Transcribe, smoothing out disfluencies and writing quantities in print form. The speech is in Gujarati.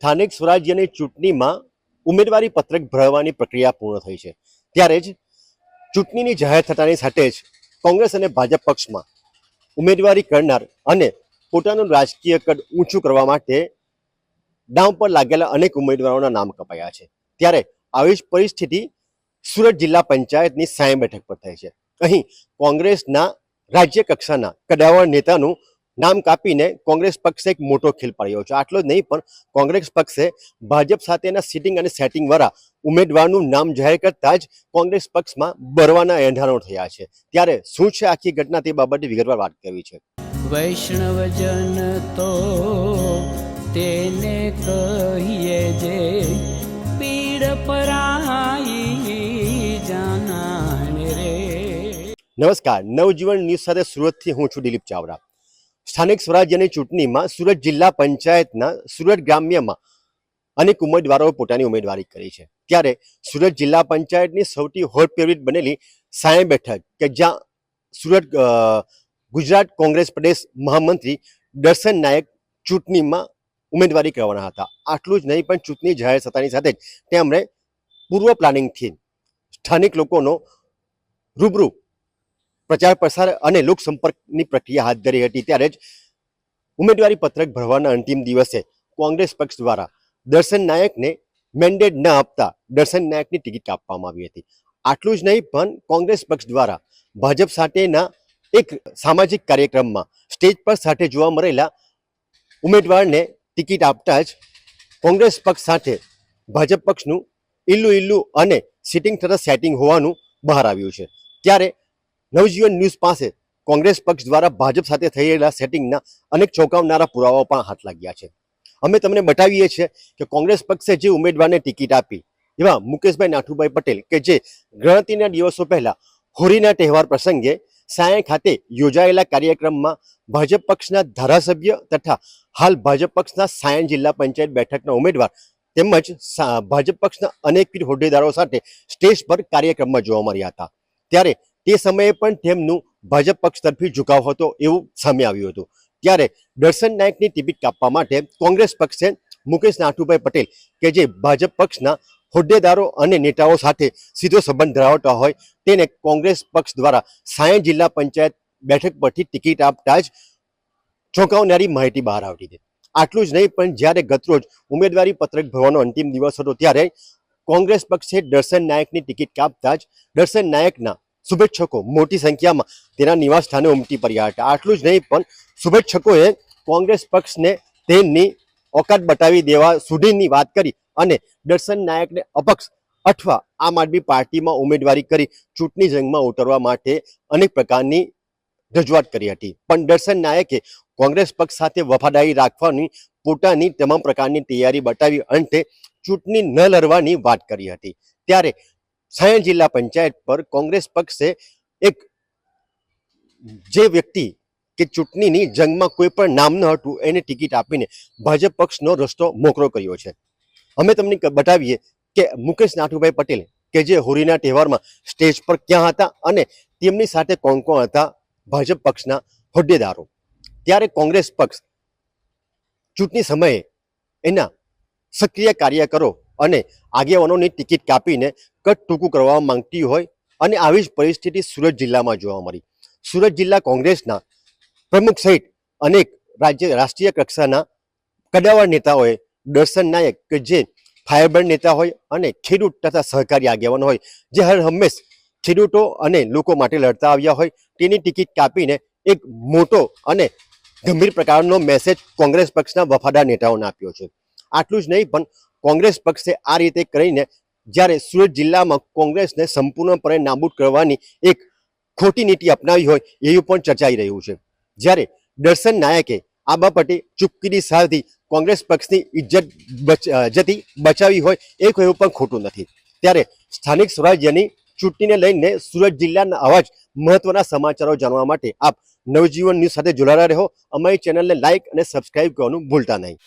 સ્થાનિક સ્વરાજ્યની ચૂંટણીમાં ઉમેદવારી પત્રક ભરવાની પ્રક્રિયા પૂર્ણ થઈ છે ત્યારે જ ચૂંટણીની જાહેર થતાની સાથે જ કોંગ્રેસ અને ભાજપ પક્ષમાં ઉમેદવારી કરનાર અને પોતાનું રાજકીય કદ ઊંચું કરવા માટે દાવ પર લાગેલા અનેક ઉમેદવારોના નામ કપાયા છે। ત્યારે આવી જ પરિસ્થિતિ સુરત જિલ્લા પંચાયતની સાય બેઠક પર થઈ છે। અહીં કોંગ્રેસના રાજ્ય કક્ષાના કદાવર નેતાનું નામ કાપીને કોંગ્રેસ પક્ષે એક મોટો ખેલ પાડ્યો છે। આટલો જ નહીં પણ કોંગ્રેસ પક્ષે ભાજપ સાથેના સિટિંગ અને સેટિંગ વાળા ઉમેદવારનું નામ જાહેર કરતા જ કોંગ્રેસ પક્ષમાં બરવાના એંધાણો થયા છે। ત્યારે શું છે આખી ઘટના તે બાબતે વિગતવાર વાત કરવી છે। વૈષ્ણવજન તો તેને કહીએ જે પીડ પરાઈ જાનાને રે। નમસ્કાર, નવજીવન ન્યૂઝ સાથે સુરતથી હું છું દિલીપ ચાવડા। સ્થાનિક સ્વરાજ્યની ચૂંટણીમાં સુરત જિલ્લા પંચાયતના સુરત ગ્રામ્યમાં અનેક ઉમેદવારોએ પોતાની ઉમેદવારી કરી છે। ત્યારે સુરત જિલ્લા પંચાયતની સૌથી હોટ ફેવરિટ બનેલી સાય બેઠક કે જ્યાં સુરત ગુજરાત કોંગ્રેસ પ્રદેશ મહામંત્રી દર્શન નાયક ચૂંટણીમાં ઉમેદવારી કરવાના હતા। આટલું જ નહીં પણ ચૂંટણી જાહેર થતાની સાથે જ તેમણે પૂર્વ પ્લાનિંગથી સ્થાનિક લોકોનો રૂબરૂ પ્રચાર પ્રસાર અને લોકસંપર્કની પ્રક્રિયા હાથ ધરી હતી। ત્યારે જ ઉમેદવારી પત્રક ભરવાના અંતિમ દિવસે કોંગ્રેસ પક્ષ દ્વારા દર્શન નાયકને મેન્ડેટ ન આપતા દર્શન નાયકની ટિકિટ આપવામાં આવી હતી। આટલું જ નહીં પણ કોંગ્રેસ પક્ષ દ્વારા ભાજપ સાથેના એક સામાજિક કાર્યક્રમમાં સ્ટેજ પર સાથે જોવા મળેલા ઉમેદવારને ટિકિટ આપતા જ કોંગ્રેસ પક્ષ સાથે ભાજપ પક્ષનું ઇલ્લુ અને સિટિંગ તથા સેટિંગ હોવાનું બહાર આવ્યું છે। ત્યારે નવજીવન ન્યૂઝ પાસે કોંગ્રેસ પક્ષ દ્વારા ભાજપ સાથે થયેલા સેટિંગના અનેક ચોંકાવનારા પુરાવાઓ પણ હાથ લાગ્યા છે। અમે તમને બતાવીએ છીએ કે કોંગ્રેસ પક્ષે જે ઉમેદવારને ટિકિટ આપી એવા મુકેશભાઈ નાથુભાઈ પટેલ કે જે ગણતરીના દિવસો પહેલા હોળીના તહેવાર પ્રસંગે સાય ખાતે યોજાયેલા કાર્યક્રમમાં ભાજપ પક્ષના ધારાસભ્ય તથા હાલ ભાજપ પક્ષના સાયણ જિલ્લા પંચાયત બેઠકના ઉમેદવાર તેમજ ભાજપ પક્ષના અનેકવિધ હોદ્દેદારો સાથે સ્ટેજ પર કાર્યક્રમમાં જોવા મળ્યા હતા। ત્યારે તે સમયે પણ તેમનું ભાજપ પક્ષ તરફી ઝુકાવ હતો એવું સામે આવ્યું હતું। ત્યારે દર્શન નાયકની ટિકિટ કાપવા માટે કોંગ્રેસ પક્ષે મુકેશ નાથુભાઈ પટેલ કે જે ભાજપ પક્ષના હોદ્દેદારો અને નેતાઓ સાથે સીધો સંબંધ ધરાવતા હોય તેને કોંગ્રેસ પક્ષ દ્વારા સાયણ જિલ્લા પંચાયત બેઠક પરથી ટિકિટ આપતા જ ચોંકાવનારી માહિતી બહાર આવી હતી। આટલું જ નહીં પણ જ્યારે ગતરોજ ઉમેદવારી પત્રક ભરવાનો અંતિમ દિવસ હતો ત્યારે કોંગ્રેસ પક્ષે દર્શન નાયકની ટિકિટ કાપતા જ દર્શન નાયકના શુભેચ્છકો મોટી સંખ્યામાં તેના નિવાસ સ્થાને ઉમટી પડ્યા હતા। આટલું જ નહીં પણ શુભેચ્છકોએ કોંગ્રેસ પક્ષને તેમની ઓકાત બતાવી દેવા સુધીની વાત કરી અને દર્શન નાયકને અપક્ષ અથવા આમ આદમી પાર્ટીમાં ઉમેદવારી કરી ચૂંટણી જંગમાં ઉતરવા માટે અનેક પ્રકારની રજૂઆત કરી હતી। પણ દર્શન નાયકે કોંગ્રેસ પક્ષ સાથે વફાદારી રાખવાની પોતાની તમામ પ્રકારની તૈયારી બતાવી અંતે ચૂંટણી ન લડવાની વાત કરી હતી। ત્યારે સાયણ જિલ્લા પંચાયત પર કોંગ્રેસ પક્ષે એક જે વ્યક્તિ કે ચૂંટણીની જંગમાં કોઈ પણ નામ ન હતું એને ટિકિટ આપીને ભાજપ પક્ષનો રસ્તો મોકળો કર્યો છે। અમે તમને બતાવીએ કે મુકેશ નાથુભાઈ પટેલ કે જે હોળીના તહેવારમાં સ્ટેજ પર ક્યાં હતા અને તેમની સાથે કોણ કોણ હતા ભાજપ પક્ષના હોદ્દેદારો। ત્યારે કોંગ્રેસ પક્ષ ચૂંટણી સમયે એના સક્રિય કાર્યકરો અને આગેવાનોની ટિકિટ કાપીને કદ ટૂંકું કરવા માંગતી હોય અને આવી જ પરિસ્થિતિ સુરત જિલ્લામાં જોવા મળી। સુરત જિલ્લા કોંગ્રેસના પ્રમુખ સહિત અનેક રાષ્ટ્રીય કક્ષાના કદાવર નેતાઓએ દર્શન નાયક કે જે ફાયરબ્રેન્ડ નેતા હોય અને ખેડૂત તથા સહકારી આગેવાન હોય જે હર હંમેશ ખેડૂતો અને લોકો માટે લડતા આવ્યા હોય તેની ટિકિટ કાપીને એક મોટો અને ગંભીર પ્રકારનો મેસેજ કોંગ્રેસ પક્ષના વફાદાર નેતાઓને આપ્યો છે। આટલું જ નહીં પણ કોંગ્રેસ પક્ષે આ રીતે કરીને જ્યારે સુરત જિલ્લામાં કોંગ્રેસને સંપૂર્ણપણે નાબૂદ કરવાની એક ખોટી નીતિ અપનાવી હોય એવું પણ ચર્ચાઈ રહ્યું છે। જ્યારે દર્શન નાયકે આ બાબતે ચૂપકીદી સાધી કોંગ્રેસ પક્ષની ઇજ્જત બચાવી હોય એ કહેવું પણ ખોટું નથી। ત્યારે સ્થાનિક સ્વરાજ્યની ચૂંટણીને લઈને સુરત જિલ્લાના આવા જ મહત્વના સમાચારો જાણવા માટે આપ નવજીવન ન્યૂઝ સાથે જોડાયેલા રહો। અમારી ચેનલને લાઇક અને સબસ્ક્રાઇબ કરવાનું ભૂલતા નહીં।